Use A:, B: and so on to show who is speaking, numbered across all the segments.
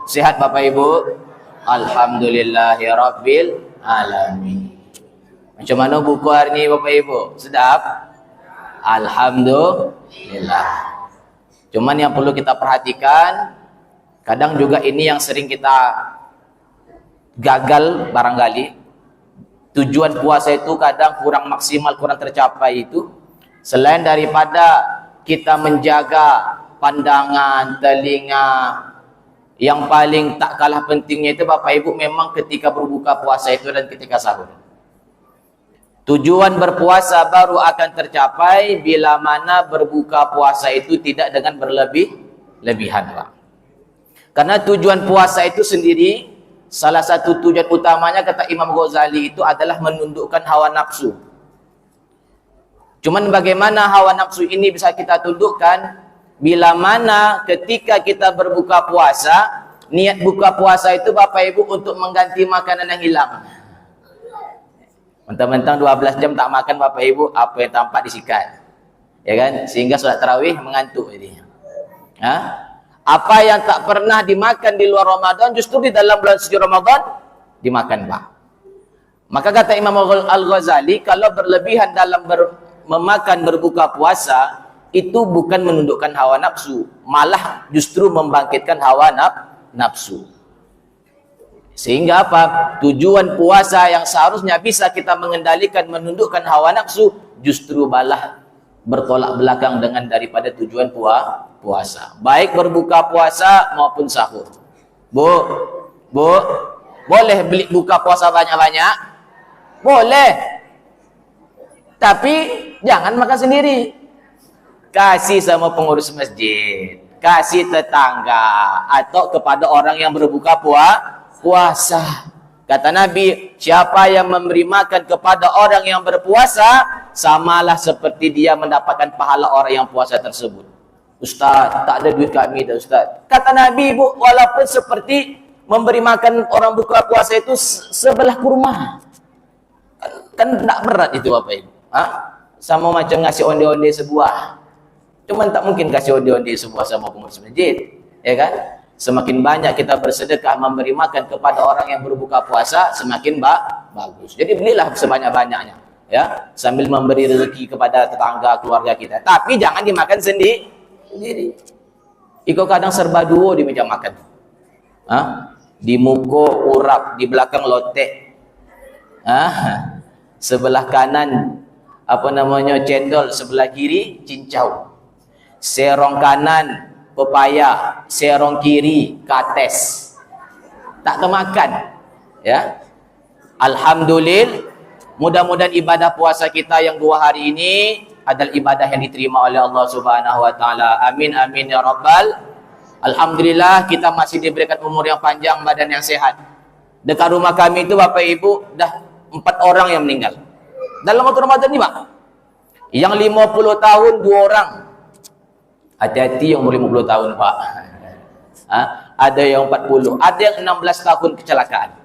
A: Sehat Bapak Ibu? Alhamdulillahirabbil alamin. Macam mana buku hari ni Bapak Ibu? Sedap? Alhamdulillah. Cuman yang perlu kita perhatikan, kadang juga ini yang sering kita gagal barangkali. Tujuan puasa itu kadang kurang maksimal, kurang tercapai itu. Selain daripada kita menjaga pandangan, telinga, yang paling tak kalah pentingnya itu Bapak Ibu memang ketika berbuka puasa itu dan ketika sahur. Tujuan berpuasa baru akan tercapai bila mana berbuka puasa itu tidak dengan berlebihan, Pak. Karena tujuan puasa itu sendiri, salah satu tujuan utamanya kata Imam Ghazali itu adalah menundukkan hawa nafsu. Cuman bagaimana hawa nafsu ini bisa kita tundukkan? Bila mana ketika kita berbuka puasa, niat buka puasa itu Bapak Ibu untuk mengganti makanan yang hilang. Mentang-mentang 12 jam tak makan Bapak Ibu, apa yang tampak disikat. Ya kan? Sehingga solat tarawih mengantuk jadi. Apa yang tak pernah dimakan di luar Ramadan justru di dalam bulan suci Ramadan dimakan, Pak. Maka kata Imam Al-Ghazali, kalau berlebihan dalam memakan berbuka puasa itu bukan menundukkan hawa nafsu, malah justru membangkitkan hawa nafsu. Sehingga apa? Tujuan puasa yang seharusnya bisa kita mengendalikan, menundukkan hawa nafsu, justru malah bertolak belakang dengan daripada tujuan puasa. Baik berbuka puasa maupun sahur. Bu, boleh beli buka puasa banyak-banyak? Boleh. Tapi jangan makan sendiri. Kasih sama pengurus masjid, kasih tetangga, atau kepada orang yang berbuka puasa. Kata Nabi, siapa yang memberi makan kepada orang yang berpuasa, samalah seperti dia mendapatkan pahala orang yang puasa tersebut. Ustaz, tak ada duit kami dah Ustaz. Kata Nabi, Bu, walaupun seperti memberi makan orang buka puasa itu sebelah kurma. Kan tak berat itu Bapak Ibu. Sama macam ngasih onde-onde sebuah. Cuman tak mungkin kasih onde-onde sebuah sama pengurus masjid. Ya kan? Semakin banyak kita bersedekah memberi makan kepada orang yang berbuka puasa, semakin bagus. Jadi belilah sebanyak-banyaknya, ya, sambil memberi rezeki kepada tetangga, keluarga kita. Tapi jangan dimakan sendiri. Iko kadang serba duo di meja makan. Di muko urap, di belakang lotek. Sebelah kanan cendol, sebelah kiri cincau. Serong kanan pepaya, serong kiri kates. Tak kemakan, ya. Alhamdulillah, mudah-mudahan ibadah puasa kita yang 2 hari ini adalah ibadah yang diterima oleh Allah Subhanahu wa taala. Amin amin ya rabbal. Alhamdulillah kita masih diberikan umur yang panjang, badan yang sehat. Dekat rumah kami itu Bapak Ibu dah 4 orang yang meninggal dalam waktu Ramadan ini, Pak. Yang 50 tahun 2 orang. Hati-hati yang umur 50 tahun, Pak. Ada yang 40, ada yang 16 tahun kecelakaan.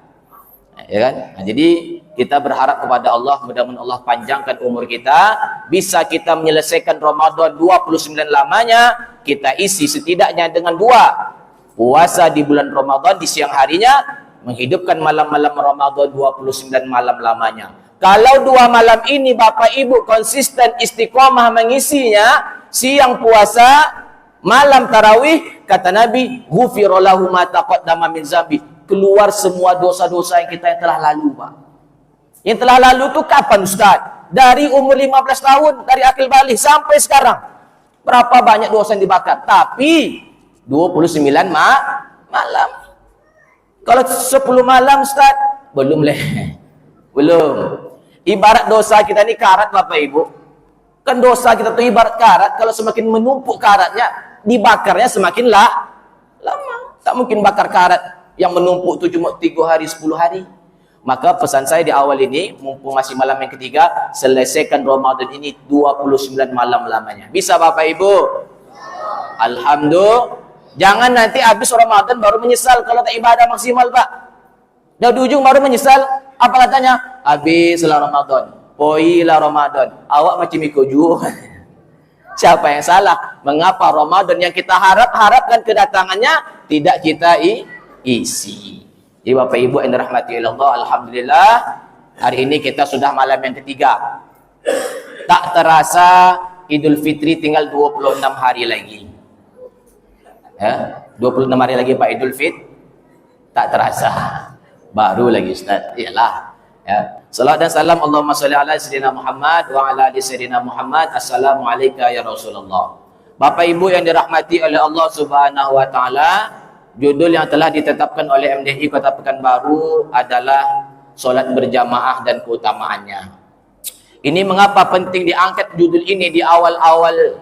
A: Ya kan? Jadi kita berharap kepada Allah, mudah-mudahan Allah panjangkan umur kita, bisa kita menyelesaikan Ramadan 29 lamanya, kita isi setidaknya dengan 2 puasa di bulan Ramadan di siang harinya, menghidupkan malam-malam Ramadan 29 malam lamanya. Kalau 2 malam ini Bapak Ibu konsisten istiqomah mengisinya, siang puasa, malam tarawih, kata Nabi, ghufira lahu ma taqaddama min dzambi, keluar semua dosa-dosa yang kita yang telah lalu, Pak. Yang telah lalu itu kapan, Ustaz? Dari umur 15 tahun, dari akil balik sampai sekarang. Berapa banyak dosa yang dibakar? Tapi 29 malam. Kalau 10 malam, Ustaz, belum leh. Belum. Ibarat dosa kita ini karat, Bapak Ibu. Kan dosa kita tuh ibarat karat, kalau semakin menumpuk karatnya, dibakarnya semakin lama. Tak mungkin bakar karat yang menumpuk itu cuma 3 hari, 10 hari. Maka pesan saya di awal ini, mumpung masih malam yang ketiga, selesaikan Ramadan ini 29 malam lamanya. Bisa Bapak Ibu? Alhamdulillah. Jangan nanti habis Ramadan baru menyesal kalau tak ibadah maksimal, Pak. Dah di ujung baru menyesal. Apa katanya? Habislah Ramadan. Poilah Ramadan. Awak macam ikoju. Siapa yang salah? Mengapa Ramadan yang kita harapkan kedatangannya tidak kita isi. Jadi Bapak Ibu yang dirahmati Allah, alhamdulillah hari ini kita sudah malam yang ketiga. Tak terasa Idul Fitri tinggal 26 hari lagi. Ya, 26 hari lagi Pak Idul Fit. Tak terasa. Baru lagi Ustaz. Iyalah. Ya. Salam dan salam Allahumma shalli ala sayyidina Muhammad wa ala ali sayyidina Muhammad. Assalamualaikum ya Rasulullah. Bapak Ibu yang dirahmati oleh Allah Subhanahu wa taala, judul yang telah ditetapkan oleh MDI Kota Pekanbaru adalah solat berjamaah dan keutamaannya. Ini mengapa penting diangkat judul ini di awal-awal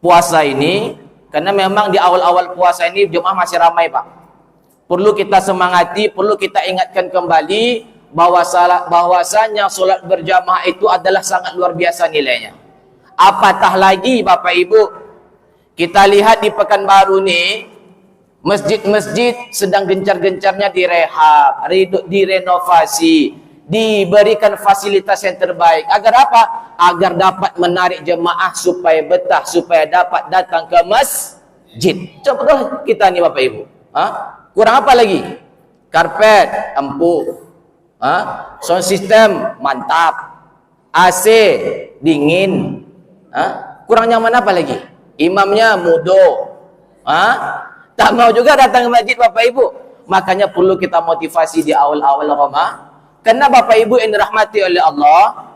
A: puasa ini? Karena memang di awal-awal puasa ini jemaah masih ramai Pak. Perlu kita semangati, perlu kita ingatkan kembali bahwasanya solat berjamaah itu adalah sangat luar biasa nilainya. Apatah lagi Bapak Ibu, kita lihat di Pekanbaru nih, masjid-masjid sedang gencar-gencarnya direhab, direnovasi, diberikan fasilitas yang terbaik. Agar apa? Agar dapat menarik jemaah supaya betah, supaya dapat datang ke masjid. Contoh kita nih Bapak Ibu. Kurang apa lagi? Karpet empuk, sound system mantap, AC dingin. Kurang nyaman apa lagi? Imamnya mudo. Tak mau juga datang ke masjid Bapak Ibu. Makanya perlu kita motivasi di awal-awal Ramadan. Karena Bapak Ibu yang dirahmati oleh Allah,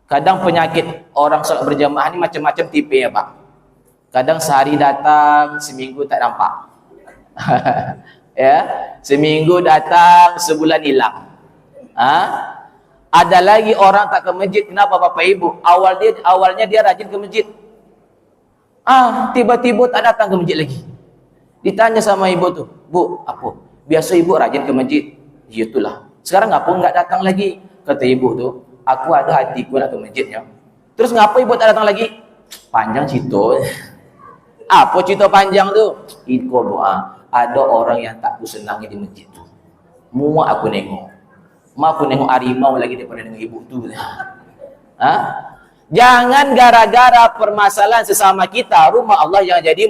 A: kadang penyakit orang salat berjamaah ini macam-macam tipe ya Pak. Kadang sehari datang, seminggu tak nampak. Ya, seminggu datang, sebulan hilang. Ada lagi orang tak ke masjid. Kenapa Bapak Ibu? Awalnya dia rajin ke masjid. Tiba-tiba tak datang ke masjid lagi. Ditanya sama ibu tuh, Bu, apa? Biasa ibu rajin ke masjid. Ya itulah. Sekarang ngapa enggak datang lagi? Kata ibu tuh, aku ada hatiku nak ke masjidnya. Terus ngapa ibu tak datang lagi? Panjang cerita. Apa cerita panjang tuh? Iko doa. Ada orang yang tak ku senangi di masjid tuh. Muak aku nengok. Aku nengok harimau lagi daripada nengok ibu tuh. Jangan gara-gara permasalahan sesama kita, rumah Allah yang jadi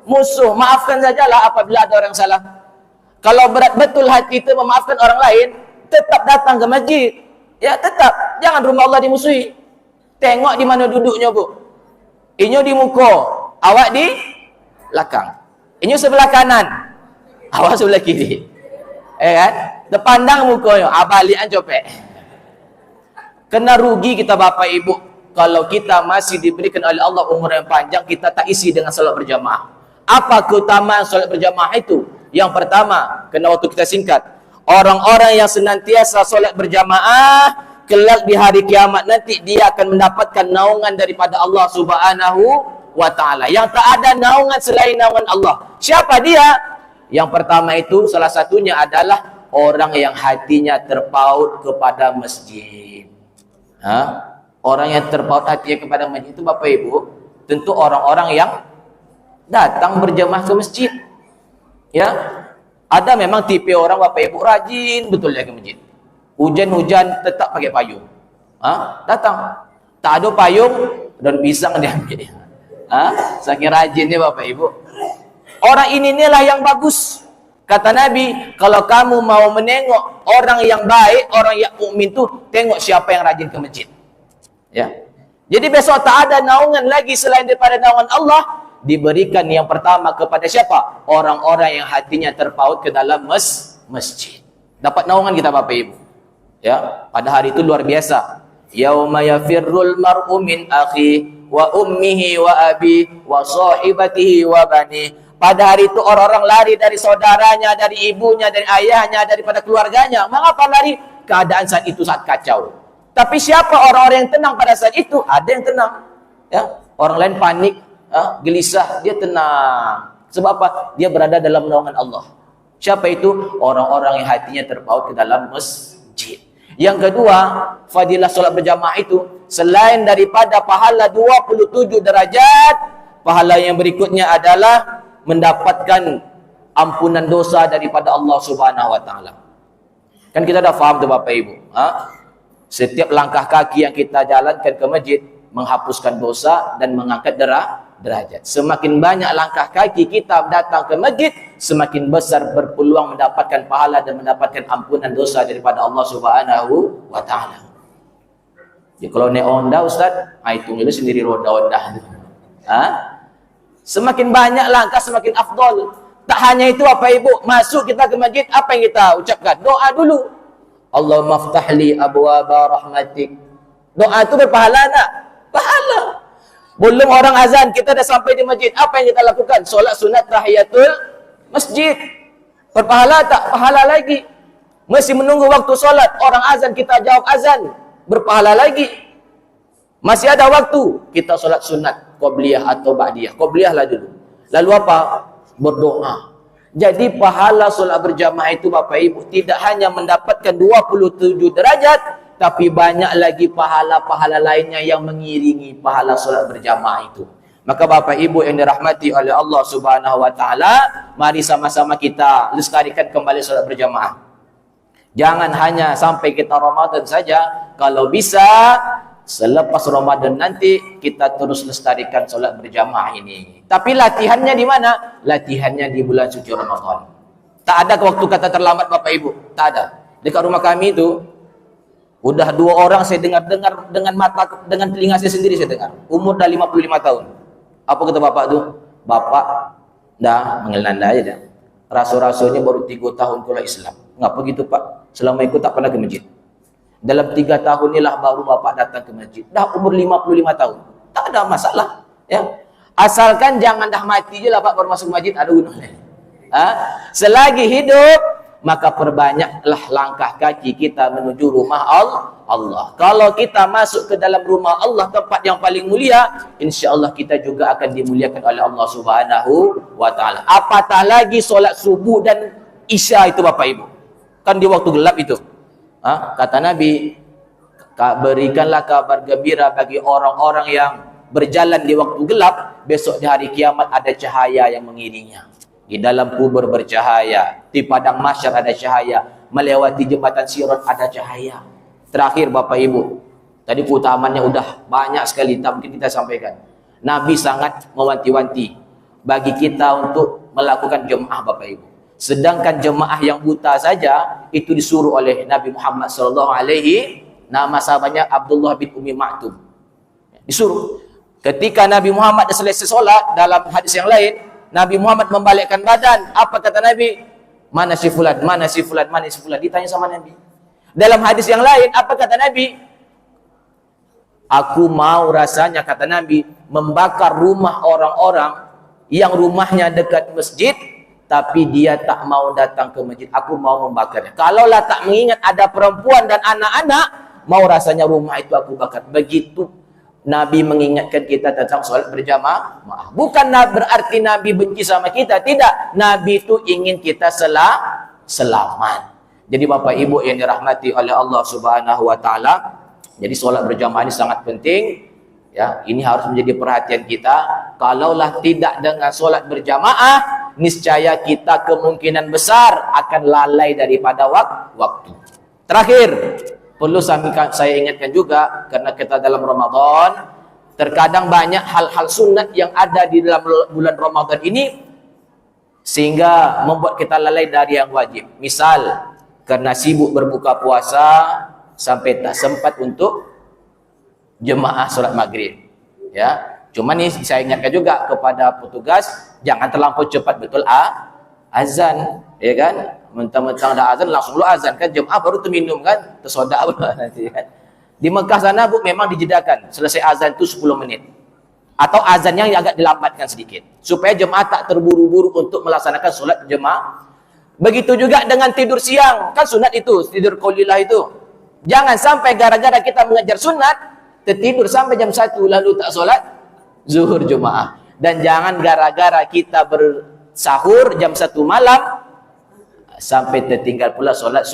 A: musuh. Maafkan sajalah apabila ada orang salah. Kalau berat betul hati itu memaafkan orang lain, tetap datang ke masjid. Ya tetap. Jangan rumah Allah dimusuhi. Tengok di mana duduknya Bu. Inyo di muka, awak di belakang. Inyo sebelah kanan, awak sebelah kiri. Kan? Terpandang mukanya, balikan copek. Kena rugi kita Bapak Ibu kalau kita masih diberikan oleh Allah umur yang panjang, kita tak isi dengan salat berjamaah. Apa keutamaan salat berjamaah itu? Yang pertama, kena waktu kita singkat. Orang-orang yang senantiasa salat berjamaah, kelak di hari kiamat nanti dia akan mendapatkan naungan daripada Allah Subhanahu wa taala. Yang tak ada naungan selain naungan Allah. Siapa dia? Yang pertama itu salah satunya adalah orang yang hatinya terpaut kepada masjid. Orang yang terpaut hatinya kepada masjid itu Bapak Ibu, tentu orang-orang yang datang berjamaah ke masjid. Ya, ada memang tipe orang Bapak Ibu rajin betul ya ke masjid. Hujan-hujan tetap pakai payung. Datang. Tak ada payung dan pisang dia ambil. Saking rajinnya Bapak Ibu. Orang inilah yang bagus. Kata Nabi, kalau kamu mau menengok orang yang baik, orang yang mukmin tuh, tengok siapa yang rajin ke masjid. Ya. Jadi besok tak ada naungan lagi selain daripada naungan Allah, diberikan yang pertama kepada siapa? Orang-orang yang hatinya terpaut ke dalam masjid. Dapat naungan kita Bapak Ibu. Ya, pada hari itu luar biasa. Yauma yafirrul mar'u min akhi wa ummihi wa abi wa sahibatihi wa bani. Pada hari itu orang-orang lari dari saudaranya, dari ibunya, dari ayahnya, daripada keluarganya. Mengapa lari? Keadaan saat itu saat kacau. Tapi siapa orang-orang yang tenang pada saat itu? Ada yang tenang. Ya, orang lain panik, gelisah, dia tenang. Sebab apa? Dia berada dalam naungan Allah. Siapa itu? Orang-orang yang hatinya terpaut ke dalam masjid. Yang kedua, fadilah solat berjamaah itu, selain daripada pahala 27 derajat, pahala yang berikutnya adalah mendapatkan ampunan dosa daripada Allah Subhanahu wa taala. Kan kita dah faham tu Bapak Ibu, Setiap langkah kaki yang kita jalankan ke masjid menghapuskan dosa dan mengangkat derajat. Semakin banyak langkah kaki kita datang ke masjid, semakin besar berpeluang mendapatkan pahala dan mendapatkan ampunan dosa daripada Allah Subhanahu wa taala. Jadi kalau naik Honda Ustaz, hitung itu sendiri roda-roda. Semakin banyak langkah semakin afdal. Tak hanya itu Bapak Ibu, masuk kita ke masjid, apa yang kita ucapkan? Doa dulu. Allahumma ftahli abwaaba rahmatik. Doa itu berpahala tak? Pahala. Belum orang azan, kita dah sampai di masjid. Apa yang kita lakukan? Solat sunat tahiyatul masjid. Berpahala tak? Pahala lagi. Masih menunggu waktu solat, orang azan kita jawab azan. Berpahala lagi. Masih ada waktu, kita solat sunat qabliyah atau ba'diyah. Qabliyah lah dulu. Lalu apa? Berdoa. Jadi pahala solat berjamaah itu Bapak Ibu tidak hanya mendapatkan 27 derajat, tapi banyak lagi pahala-pahala lainnya yang mengiringi pahala solat berjamaah itu. Maka Bapak Ibu yang dirahmati oleh Allah Subhanahu wa taala, mari sama-sama kita lestarikan kembali solat berjamaah. Jangan hanya sampai kita Ramadan saja, kalau bisa selepas Ramadan nanti kita terus lestarikan solat berjamaah ini. Tapi latihannya di mana? Latihannya di bulan suci Ramadan. Tak ada waktu kata terlambat Bapak Ibu, tak ada. Dekat rumah kami itu udah 2 orang saya dengar dengan mata, dengan telinga saya sendiri saya dengar. Umur dah 55 tahun. Apa kata bapak tu? Bapak dah mengelanda aja dah. Rasul-rasulnya baru 3 tahun keluar Islam. Ngapa gitu Pak? Selama itu tak pernah ke masjid. Dalam 3 tahun inilah baru bapak datang ke masjid. Dah umur 55 tahun. Tak ada masalah. Ya. Asalkan jangan dah mati je lah Pak baru masuk masjid, ada gunanya. Selagi hidup, maka perbanyaklah langkah kaki kita menuju rumah Allah. Kalau kita masuk ke dalam rumah Allah, tempat yang paling mulia, insya-Allah kita juga akan dimuliakan oleh Allah Subhanahu wa taala. Apatah lagi solat subuh dan isya itu Bapak Ibu. Kan di waktu gelap itu. Kata Nabi, berikanlah kabar gembira bagi orang-orang yang berjalan di waktu gelap, besok di hari kiamat ada cahaya yang mengiringinya. Di dalam kubur bercahaya, di padang mahsyar ada cahaya, melewati jembatan Sirat ada cahaya. Terakhir Bapak Ibu, tadi keutamaannya udah banyak sekali, tak mungkin kita sampaikan. Nabi sangat mewanti-wanti bagi kita untuk melakukan jemaah Bapak Ibu. Sedangkan jemaah yang buta saja itu disuruh oleh Nabi Muhammad sallallahu alaihi, nama sahabatnya Abdullah bin Ummi Maktum. Disuruh. Ketika Nabi Muhammad dah selesai solat, dalam hadis yang lain, Nabi Muhammad membalikkan badan. Apa kata Nabi? Mana si fulan? Mana si fulan? Mana si fulan? Ditanya sama Nabi. Dalam hadis yang lain, apa kata Nabi? Aku mau rasanya, kata Nabi, membakar rumah orang-orang yang rumahnya dekat masjid, tapi dia tak mau datang ke masjid. Aku mau membakarnya. Kalaulah tak mengingat ada perempuan dan anak-anak, mau rasanya rumah itu aku bakar. Begitu Nabi mengingatkan kita tentang solat berjamaah. Bukan berarti Nabi benci sama kita. Tidak. Nabi itu ingin kita selamat. Jadi Bapak Ibu yang dirahmati oleh Allah Subhanahu wa taala, jadi solat berjamaah ini sangat penting. Ya, ini harus menjadi perhatian kita. Kalaulah tidak dengan solat berjamaah, niscaya kita kemungkinan besar akan lalai daripada waktu. Terakhir, perlu saya ingatkan juga, karena kita dalam Ramadan, terkadang banyak hal-hal sunat yang ada di dalam bulan Ramadan ini sehingga membuat kita lalai dari yang wajib. Misal, karena sibuk berbuka puasa sampai tak sempat untuk jemaah solat maghrib. Ya, cuma nih saya ingatkan juga kepada petugas, jangan terlampau cepat betul azan, ya kan? Mentang-mentang dah azan langsung lu azan kan, jemaah baru terminum kan, tersodak pula nanti kan. Di Mekah sana Bu memang dijedakan, selesai azan itu 10 menit. Atau azan yang agak dilambatkan sedikit supaya jemaah tak terburu-buru untuk melaksanakan solat jemaah. Begitu juga dengan tidur siang, kan sunat itu, tidur qaulilah itu. Jangan sampai gara-gara kita mengejar sunat, tertidur sampai jam 1 lalu tak solat zuhur jemaah. Dan jangan gara-gara kita bersahur jam 1 malam sampai tertinggal pula solat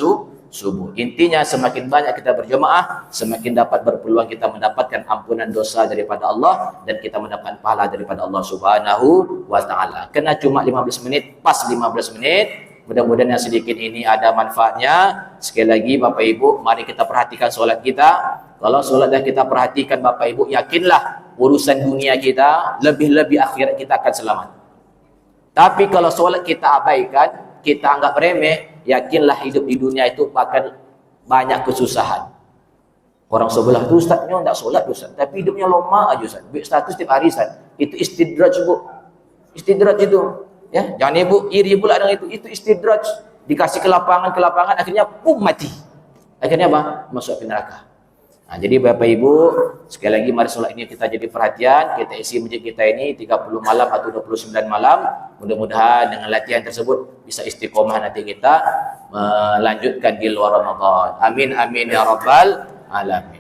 A: subuh. Intinya semakin banyak kita berjemaah, semakin dapat berpeluang kita mendapatkan ampunan dosa daripada Allah dan kita mendapatkan pahala daripada Allah Subhanahu wa taala. Kena cuma 15 menit, pas 15 menit. Mudah-mudahan yang sedikit ini ada manfaatnya. Sekali lagi Bapak Ibu, mari kita perhatikan solat kita. Kalau solat yang kita perhatikan Bapak Ibu, yakinlah urusan dunia kita, lebih-lebih akhirat kita akan selamat. Tapi kalau solat kita abaikan, kita anggap remeh, yakinlah hidup di dunia itu akan banyak kesusahan. Orang sebelah tu ustaznya tak solat ustaz, tapi hidupnya loma aja ustaz. Baik status setiap hari ustaz. Itu istidraj bu. Istidraj itu. Ya, jangan ibu iri pula dengan itu. Itu istidraj. Dikasih kelapangan, akhirnya pum mati. Akhirnya apa? Masuk ke neraka. Nah, jadi Bapak Ibu, sekali lagi mari solat ini kita jadi perhatian, kita isi masjid kita ini 30 malam atau 29 malam. Mudah-mudahan dengan latihan tersebut bisa istiqomah nanti kita melanjutkan di luar Ramadan. Amin amin ya rabbal alamin.